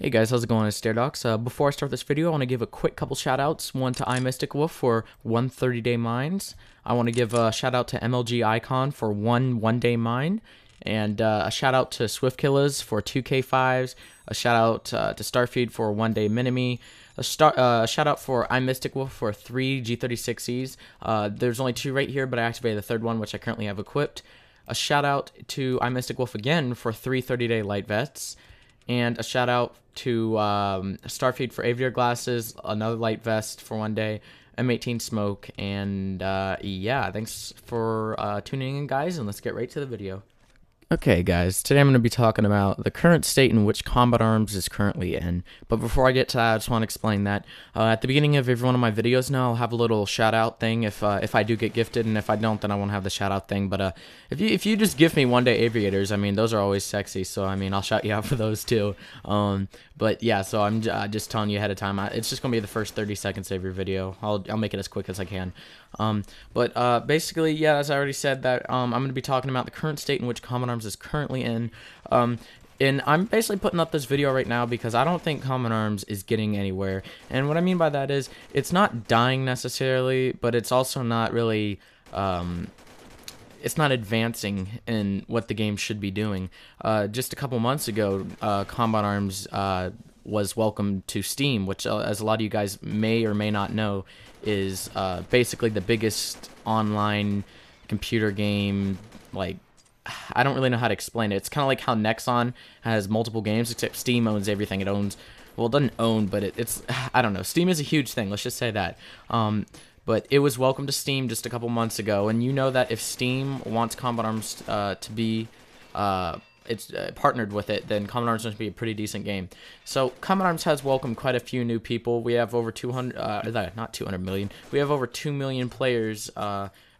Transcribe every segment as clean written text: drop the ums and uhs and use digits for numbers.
Hey guys, how's it going? It's DareDoX. Before I start this video, I want to give a quick couple shout outs. One to iMysticWolf for 130-day mines. I want to give a shout out to MLG Icon for one-day mine. And a shout out to SwiftKillers for 2K5s. A shout out to Starfeed for 1-day Minimi. Shout out for iMysticWolf for 3 G36Es. There's only 2 right here, but I activated the third one, which I currently have equipped. A shout out to iMysticWolf again for 3 30-day light vests. And a shout out to Starfeed for aviator glasses, another light vest for 1 day, M18 smoke, and yeah, thanks for tuning in, guys, and let's get right to the video. Okay, guys, today I'm going to be talking about the current state in which Combat Arms is currently in. But before I get to that, I just want to explain that at the beginning of every one of my videos now, I'll have a little shout-out thing if I do get gifted, and if I don't, then I won't have the shout-out thing. But if you just gift me 1-day aviators, I mean, those are always sexy, so I mean, I'll shout you out for those too. But yeah, so I'm just telling you ahead of time. It's just going to be the first 30 seconds of your video. I'll make it as quick as I can. But basically, yeah, as I already said, that I'm going to be talking about the current state in which Combat Arms is currently in. And I'm basically putting up this video right now because I don't think Combat Arms is getting anywhere. And what I mean by that is, it's not dying necessarily, but it's also not really, it's not advancing in what the game should be doing. Just a couple months ago, Combat Arms was welcomed to Steam, which, as a lot of you guys may or may not know, is basically the biggest online computer game. Like, I don't really know how to explain it. It's kind of like how Nexon has multiple games, except Steam owns everything. It owns, well, it doesn't own, but it's, I don't know. Steam is a huge thing. Let's just say that. But it was welcome to Steam just a couple months ago, and you know that if Steam wants Combat Arms to be partnered with it, then Combat Arms is going to be a pretty decent game. So Combat Arms has welcomed quite a few new people. We have over 200, not 200 million. We have over 2 million players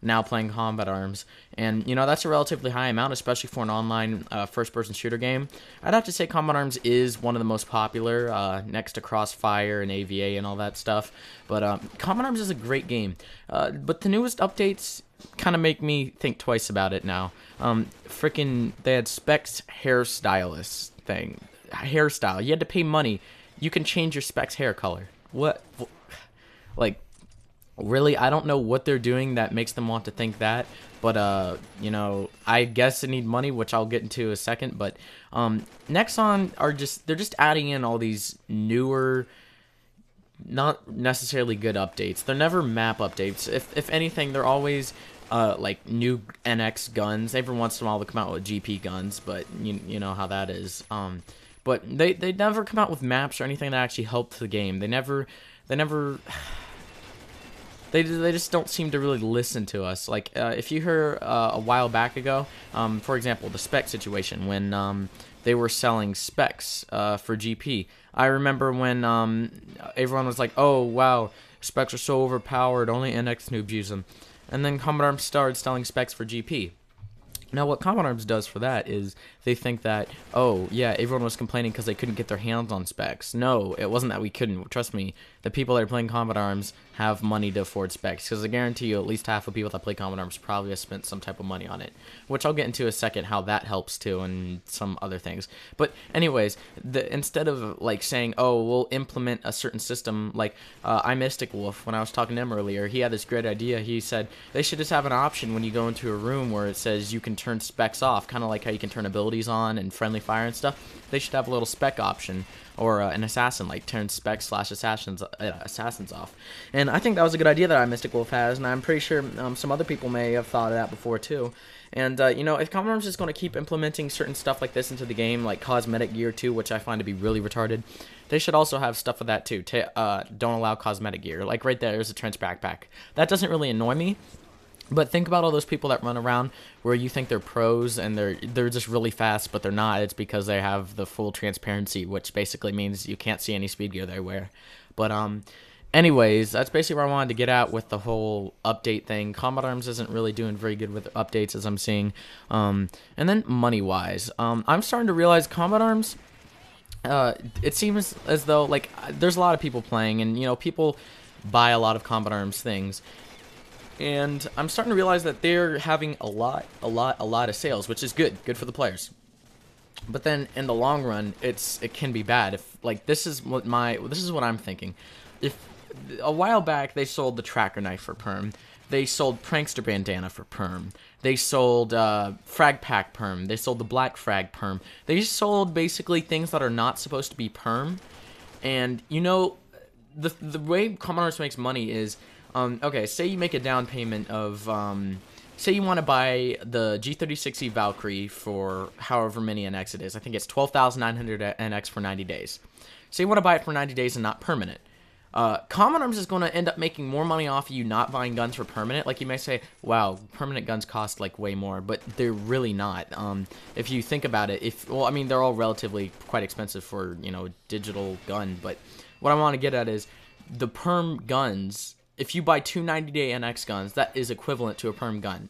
now playing Combat Arms, and you know that's a relatively high amount, especially for an online first-person shooter game. I'd have to say Combat Arms is one of the most popular, next to Crossfire and AVA and all that stuff. But Combat Arms is a great game. But the newest updates kind of make me think twice about it now. Freaking, they had Specs hairstylist thing, hairstyle. You had to pay money. You can change your Specs hair color. What? Like, really? I don't know what they're doing that makes them want to think that. But you know, I guess they need money, which I'll get into in a second. But Nexon are they're just adding in all these newer, not necessarily good updates. They're never map updates. If anything, they're always like new NX guns. Every once in a while they come out with GP guns, but you know how that is. But they never come out with maps or anything that actually helped the game. They never they just don't seem to really listen to us. Like, if you heard a while back ago, for example, the spec situation, when they were selling specs for GP. I remember when everyone was like, oh, wow, specs are so overpowered, only NX noobs use them. And then Combat Arms started selling specs for GP. Now, what Combat Arms does for that is they think that, oh, yeah, everyone was complaining because they couldn't get their hands on specs. No, it wasn't that we couldn't. Trust me, the people that are playing Combat Arms have money to afford specs, because I guarantee you at least half of people that play Combat Arms probably have spent some type of money on it, which I'll get into in a second how that helps too and some other things. But anyways, instead of like saying, oh, we'll implement a certain system, like iMysticWolf, when I was talking to him earlier, he had this great idea. He said they should just have an option when you go into a room where it says you can turn specs off, kind of like how you can turn abilities on and friendly fire and stuff. They should have a little spec option, or an assassin, like turn specs / assassins off. And I think that was a good idea that iMysticWolf has, and I'm pretty sure some other people may have thought of that before too. And you know, if Combat Arms is going to keep implementing certain stuff like this into the game, like cosmetic gear too, which I find to be really retarded, they should also have stuff of that too. Don't allow cosmetic gear. Like right there's a trench backpack. That doesn't really annoy me. But think about all those people that run around where you think they're pros and they're just really fast, but they're not. It's because they have the full transparency, which basically means you can't see any speed gear they wear. But anyways, that's basically where I wanted to get at with the whole update thing. Combat Arms isn't really doing very good with updates, as I'm seeing. And then money-wise, I'm starting to realize Combat Arms, it seems as though, like, there's a lot of people playing, and, you know, people buy a lot of Combat Arms things. And I'm starting to realize that they're having a lot of sales, which is good for the players. But then in the long run, it can be bad. If like this is what I'm thinking. If a while back they sold the tracker knife for perm, they sold prankster bandana for perm, they sold frag pack perm, they sold the black frag perm. They sold basically things that are not supposed to be perm. And you know, the way Common makes money is, okay, say you make a down payment of say you want to buy the G3060 Valkyrie for however many NX it is. I think it's 12,900 NX for 90 days. Say you want to buy it for 90 days and not permanent. Common Arms is going to end up making more money off of you not buying guns for permanent. Like, you may say, wow, permanent guns cost, like, way more, but they're really not. If you think about it, well, I mean, they're all relatively quite expensive for, you know, digital gun, but what I want to get at is the perm guns. If you buy two 90-day NX guns, that is equivalent to a perm gun.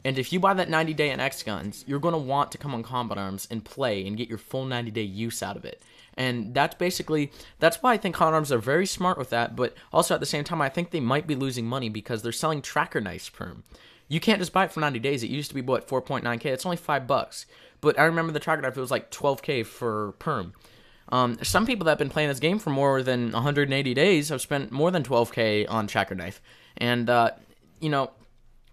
And if you buy that 90-day NX guns, you're going to want to come on Combat Arms and play and get your full 90-day use out of it. And that's why I think Combat Arms are very smart with that, but also at the same time, I think they might be losing money because they're selling tracker knives perm. You can't just buy it for 90 days. It used to be, what, 4.9K? It's only $5. But I remember the tracker knife, it was like 12K for perm. Some people that have been playing this game for more than 180 days have spent more than 12K on tracker knife. And, you know,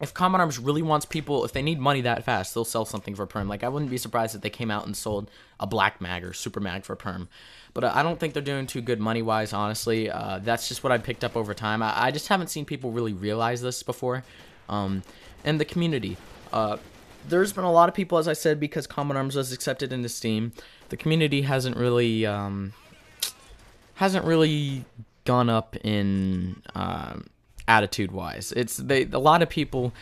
if Combat Arms really wants people, if they need money that fast, they'll sell something for perm. Like, I wouldn't be surprised if they came out and sold a black mag or super mag for perm. But I don't think they're doing too good money-wise, honestly. That's just what I picked up over time. I just haven't seen people really realize this before. And the community. There's been a lot of people, as I said, because Combat Arms was accepted into Steam. The community hasn't really gone up in attitude-wise. A lot of people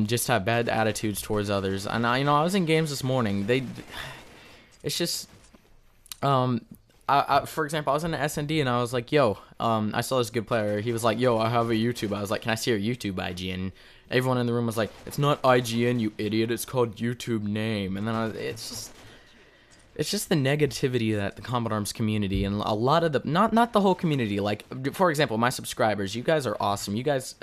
just have bad attitudes towards others. And I was in games this morning. It's just for example, I was in an S&D and I was like, yo, I saw this good player. He was like, yo, I have a YouTube. I was like, can I see your YouTube IG? And everyone in the room was like, it's not IGN, you idiot. It's called YouTube name. And then it's just the negativity that the Combat Arms community and a lot of the not the whole community, like, for example, my subscribers, you guys are awesome. You guys,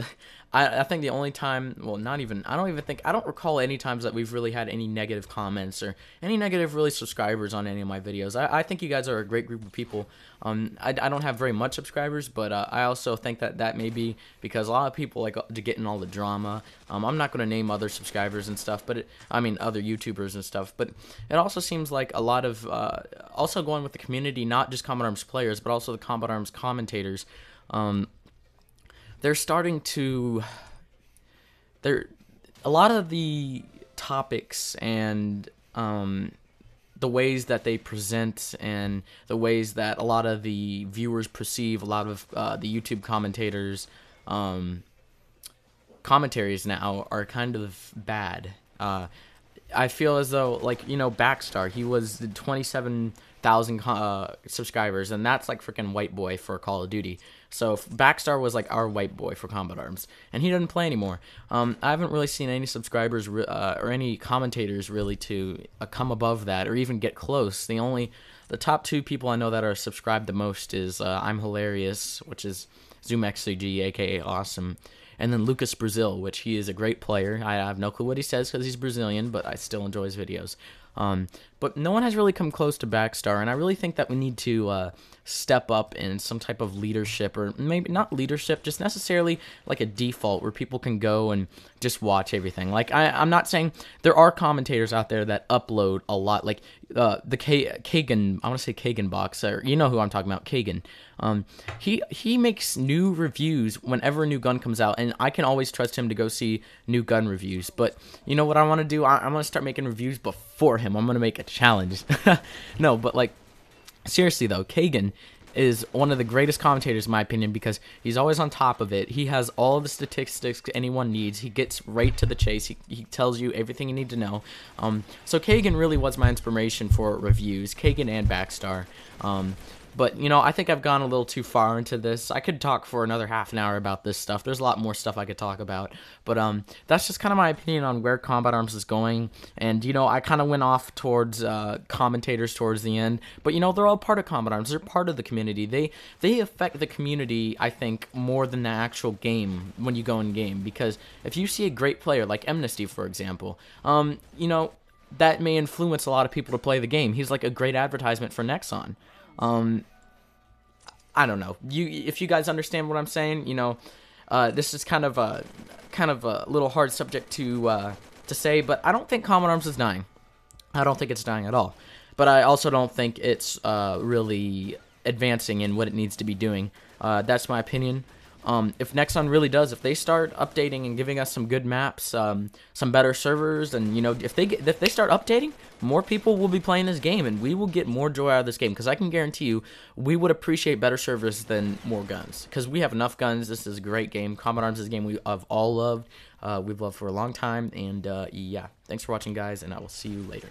I think the only time, well, I don't recall any times that we've really had any negative comments or any negative really subscribers on any of my videos. I think you guys are a great group of people. I don't have very much subscribers, but I also think that may be because a lot of people like to get in all the drama. I'm not going to name other subscribers and stuff, but other YouTubers and stuff, but it also seems like a lot of, also going with the community, not just Combat Arms players, but also the Combat Arms commentators, they're starting to, a lot of the topics and the ways that they present and the ways that a lot of the viewers perceive a lot of the YouTube commentators commentaries now are kind of bad. I feel as though, like, Backstar, he was 27,000 subscribers, and that's like freaking white boy for Call of Duty. So Backstar was like our white boy for Combat Arms, and he doesn't play anymore. I haven't really seen any subscribers or any commentators really to come above that or even get close. The top two people I know that are subscribed the most is I'm Hilarious, which is ZoomXCG, aka Awesome, and then Lucas Brazil, which he is a great player. I have no clue what he says because he's Brazilian, but I still enjoy his videos. But no one has really come close to Backstar, and I really think that we need to step up in some type of leadership, or maybe not leadership, just necessarily like a default where people can go and just watch everything. Like, I'm not saying there are commentators out there that upload a lot, like the Kagan, I want to say Kagan Box, or you know who I'm talking about, Kagan. He makes new reviews whenever a new gun comes out, and I can always trust him to go see new gun reviews. But you know what I want to do? I'm going to start making reviews before him. I'm going to make a challenge. No, but like, seriously though, Kagan is one of the greatest commentators in my opinion because he's always on top of it. He has all the statistics anyone needs. He gets right to the chase. He tells you everything you need to know. So Kagan really was my inspiration for reviews, Kagan and Backstar. But, I think I've gone a little too far into this. I could talk for another half an hour about this stuff. There's a lot more stuff I could talk about. But that's just kind of my opinion on where Combat Arms is going. And, I kind of went off towards commentators towards the end. But, they're all part of Combat Arms. They're part of the community. They affect the community, I think, more than the actual game when you go in game. Because if you see a great player, like Amnesty, for example, that may influence a lot of people to play the game. He's like a great advertisement for Nexon. I don't know. If you guys understand what I'm saying, this is kind of a little hard subject to say, but I don't think Common Arms is dying. I don't think it's dying at all. But I also don't think it's really advancing in what it needs to be doing. That's my opinion. If Nexon really does, if they start updating and giving us some good maps, some better servers, and if they start updating, more people will be playing this game, and we will get more joy out of this game. Because I can guarantee you, we would appreciate better servers than more guns. Because we have enough guns. This is a great game. Common Arms is a game we have all loved. We've loved for a long time. And yeah, thanks for watching, guys, and I will see you later.